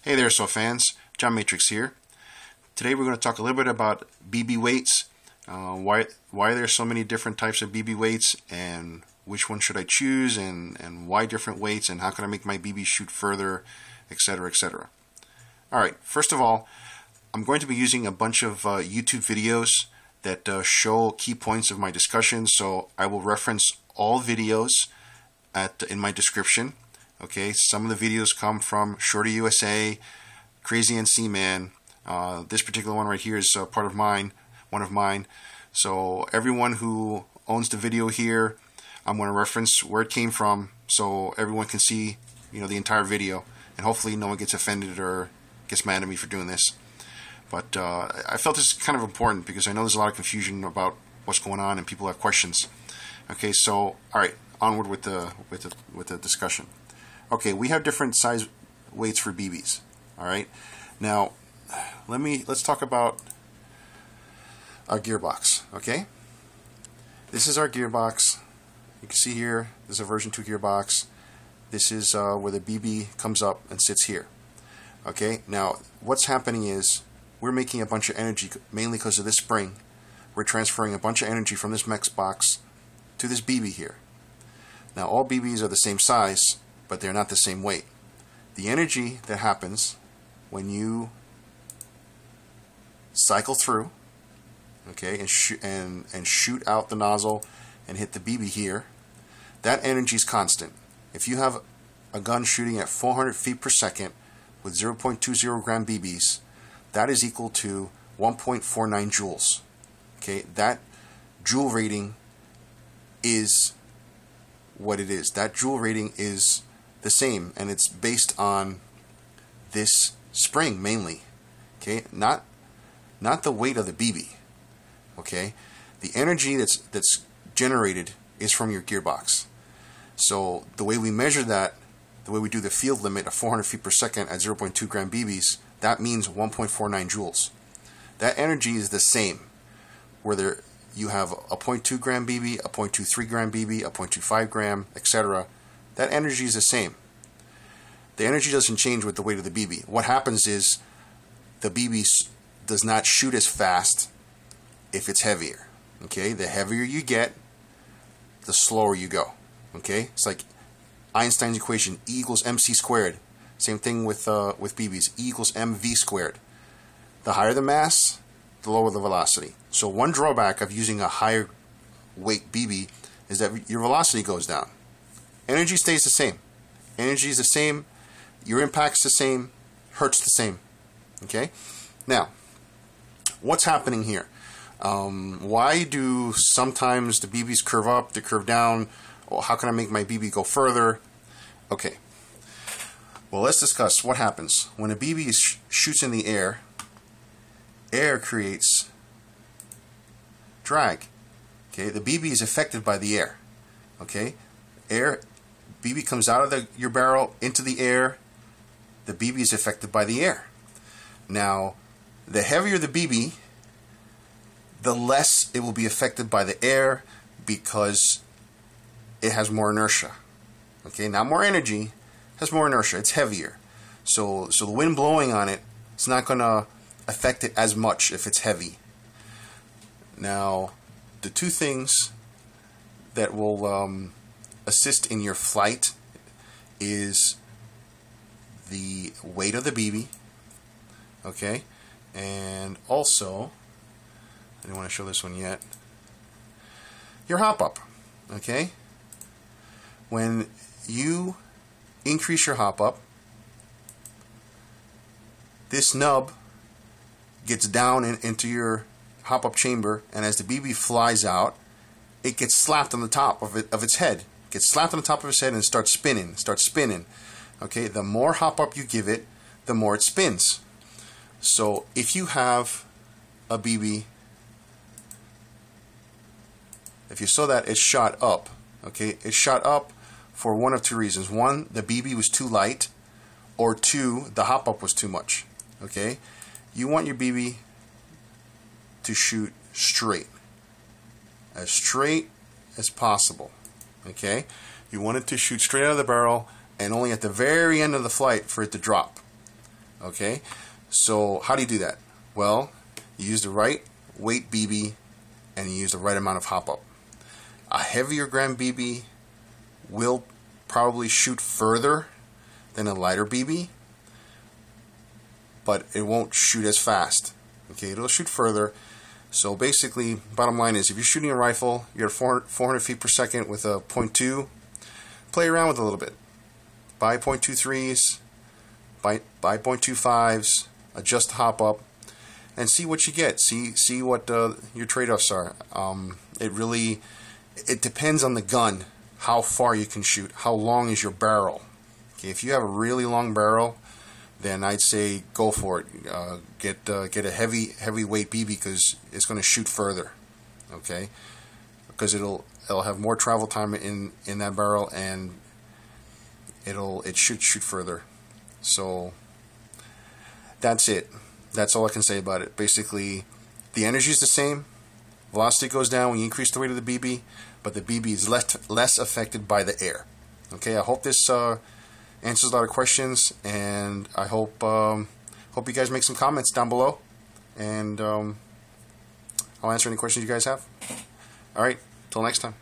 Hey there, Airsoft fans. John Matrix here. Today we're going to talk a little bit about BB weights, why there's so many different types of BB weights, and which one should I choose, and why different weights, and how can I make my BB shoot further, etc., etc. Alright, first of all, I'm going to be using a bunch of YouTube videos that show key points of my discussion, so I will reference all videos in my description. Okay, some of the videos come from SHORTYUSA, CRAZYNCMAN. This particular one right here is one of mine. So everyone who owns the video here, I'm going to reference where it came from, so everyone can see, the entire video, and hopefully no one gets offended or gets mad at me for doing this. But I felt this is kind of important because I know there's a lot of confusion about what's going on and people have questions. Okay, so all right, onward with the discussion. Okay, we have different size weights for BBs. All right, now let's talk about our gearbox. Okay, this is our gearbox. You can see here, this is a version 2 gearbox. This is where the BB comes up and sits here. Okay, now what's happening is we're making a bunch of energy, mainly because of this spring. We're transferring a bunch of energy from this mech box to this BB here. Now all BBs are the same size, but they're not the same weight. The energy that happens when you cycle through, okay, and shoot out the nozzle and hit the BB here, that energy is constant. If you have a gun shooting at 400 feet per second with 0.20 gram BBs, that is equal to 1.49 joules. Okay, that joule rating is what it is. That joule rating is the same, and it's based on this spring mainly. Okay, not the weight of the BB. Okay, the energy that's generated is from your gearbox. So the way we measure that, the way we do the field limit of 400 feet per second at 0.2 gram BBs, that means 1.49 joules. That energy is the same whether you have a 0.2 gram BB, a 0.23 gram BB, a 0.25 gram, etc. That energy is the same. The energy doesn't change with the weight of the BB. What happens is the BB does not shoot as fast if it's heavier. Okay, the heavier you get, the slower you go. Okay, it's like Einstein's equation, E equals mc squared. Same thing with BBs, E equals mv squared. The higher the mass, the lower the velocity. So one drawback of using a higher weight BB is that your velocity goes down. Energy stays the same. Energy is the same. Your impact's the same. Hertz the same. Okay? Now, what's happening here? Why do sometimes the BBs curve up, they curve down? Well, how can I make my BB go further? Okay. Well, let's discuss what happens when a BB shoots in the air. Air creates drag. Okay, the BB is affected by the air. Okay, BB comes out of your barrel into the air. The BB is affected by the air. Now, the heavier the BB, the less it will be affected by the air because it has more inertia. Okay, not more energy, has more inertia. It's heavier. So the wind blowing on it, it's not going to affect it as much if it's heavy. Now, the two things that will assist in your flight is the weight of the BB, okay, and also, I didn't want to show this one yet, your hop up, okay. When you increase your hop up, this nub gets down into your hop up chamber, and as the BB flies out, it gets slapped on the top of its head. It gets slapped on the top of its head and starts spinning. Okay, the more hop up you give it, the more it spins. So if you have a BB, if you saw that, it shot up. Okay, it shot up for one of two reasons. One, the BB was too light, or two, the hop up was too much. Okay, you want your BB to shoot straight as possible. Okay, you want it to shoot straight out of the barrel, and only at the very end of the flight for it to drop. Okay, so how do you do that? Well, you use the right weight BB and you use the right amount of hop up. A heavier gram BB will probably shoot further than a lighter BB, but it won't shoot as fast. Okay, it'll shoot further. So basically, bottom line is, if you're shooting a rifle, you're at 400 feet per second with a .2, play around with it a little bit. Buy .23s, buy .25s, adjust the hop up, and see what you get. See what your trade-offs are. It depends on the gun, how far you can shoot, how long is your barrel. Okay, if you have a really long barrel, then I'd say go for it. Get a heavy weight BB because it's going to shoot further. Okay, because it'll have more travel time in that barrel, and it should shoot further. So that's it. That's all I can say about it. Basically, the energy is the same. Velocity goes down when you increase the weight of the BB, but the BB is less affected by the air. Okay, I hope this answers a lot of questions, and I hope you guys make some comments down below, and I'll answer any questions you guys have. All right, till next time.